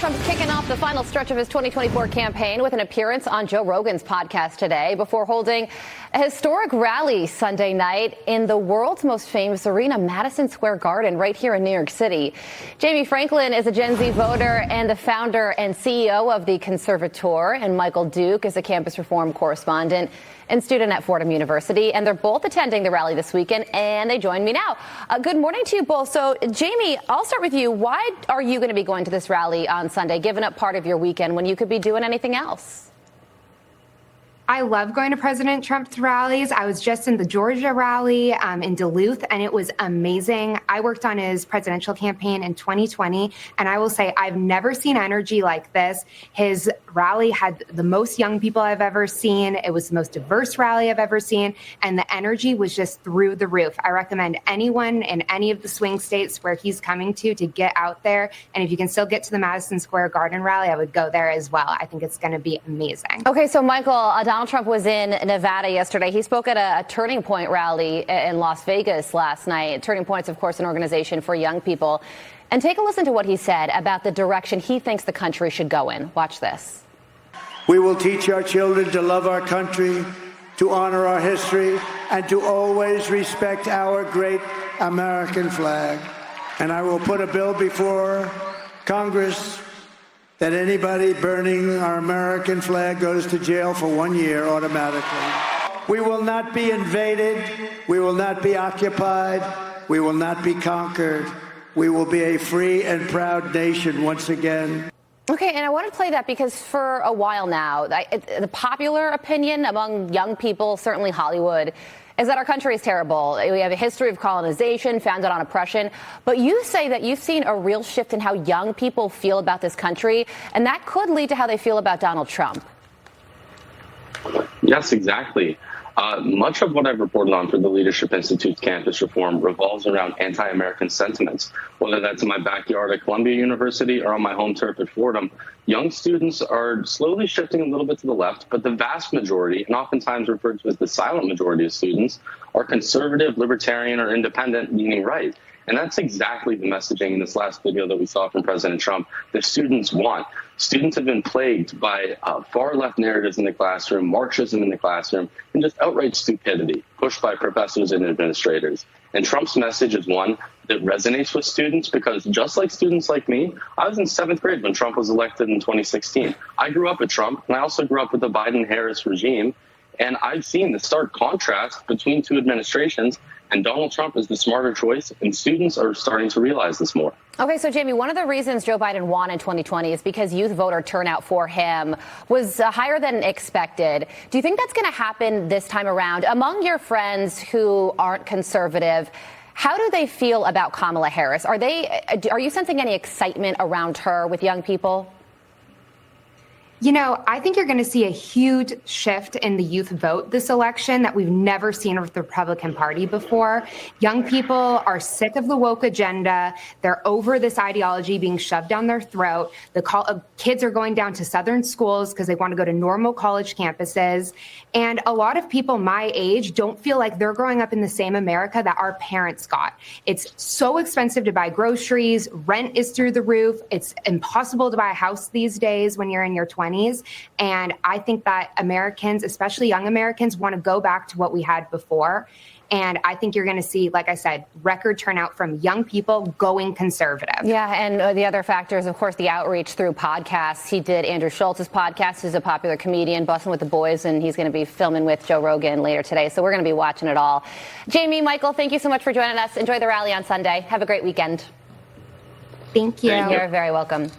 Trump kicking off the final stretch of his 2024 campaign with an appearance on Joe Rogan's podcast today before holding a historic rally Sunday night in the world's most famous arena, Madison Square Garden, right here in New York City. Jamie Franklin is a Gen Z voter and the founder and CEO of the Conservator, and Michael Duke is a campus reform correspondent and student at Fordham University, and they're both attending the rally this weekend, and they join me now. Good morning to you both. So, Jamie, I'll start with you. Why are you going to be going to this rally on Sunday, giving up part of your weekend when you could be doing anything else? I love going to President Trump's rallies. I was just in the Georgia rally in Duluth, and it was amazing. I worked on his presidential campaign in 2020, and I will say I've never seen energy like this. His rally had the most young people I've ever seen. It was the most diverse rally I've ever seen, and the energy was just through the roof. I recommend anyone in any of the swing states where he's coming to get out there, and if you can still get to the Madison Square Garden rally, I would go there as well. I think it's going to be amazing. Okay, so Michael, Donald Trump was in Nevada yesterday. He spoke at a Turning Point rally in Las Vegas last night. Turning Point's, of course, an organization for young people. And take a listen to what he said about the direction he thinks the country should go in. Watch this. We will teach our children to love our country, to honor our history, and to always respect our great American flag. And I will put a bill before Congress that anybody burning our American flag goes to jail for 1 year automatically. We will not be invaded. We will not be occupied. We will not be conquered. We will be a free and proud nation once again. Okay, and I want to play that because for a while now, the popular opinion among young people, certainly Hollywood, is that our country is terrible. We have a history of colonization founded on oppression. But you say that you've seen a real shift in how young people feel about this country, and that could lead to how they feel about Donald Trump. Yes, exactly. Much of what I've reported on for the Leadership Institute's campus reform revolves around anti-American sentiments, whether that's in my backyard at Columbia University or on my home turf at Fordham. Young students are slowly shifting a little bit to the left, but the vast majority, and oftentimes referred to as the silent majority of students, are conservative, libertarian, or independent, leaning right. And that's exactly the messaging in this last video that we saw from President Trump that students want. Students have been plagued by far-left narratives in the classroom, Marxism in the classroom, and just outright stupidity pushed by professors and administrators. And Trump's message is one that resonates with students because just like students like me, I was in 7th grade when Trump was elected in 2016. I grew up with Trump, and I also grew up with the Biden-Harris regime. And I've seen the stark contrast between two administrations, and Donald Trump is the smarter choice, and students are starting to realize this more. Okay, so Jamie, one of the reasons Joe Biden won in 2020 is because youth voter turnout for him was higher than expected. Do you think that's going to happen this time around? Among your friends who aren't conservative, how do they feel about Kamala Harris? Are you sensing any excitement around her with young people? You know, I think you're going to see a huge shift in the youth vote this election that we've never seen with the Republican Party before. Young people are sick of the woke agenda. They're over this ideology being shoved down their throat. Kids are going down to Southern schools because they want to go to normal college campuses. And a lot of people my age don't feel like they're growing up in the same America that our parents got. It's so expensive to buy groceries. Rent is through the roof. It's impossible to buy a house these days when you're in your 20s. And I think that Americans, especially young Americans, want to go back to what we had before. And I think you're going to see, like I said, record turnout from young people going conservative. Yeah, and the other factor is, of course, the outreach through podcasts. He did Andrew Schultz's podcast, who's a popular comedian, Bussin' with the Boys, and he's going to be filming with Joe Rogan later today. So we're going to be watching it all. Jamie, Michael, thank you so much for joining us. Enjoy the rally on Sunday. Have a great weekend. Thank you. You're very welcome.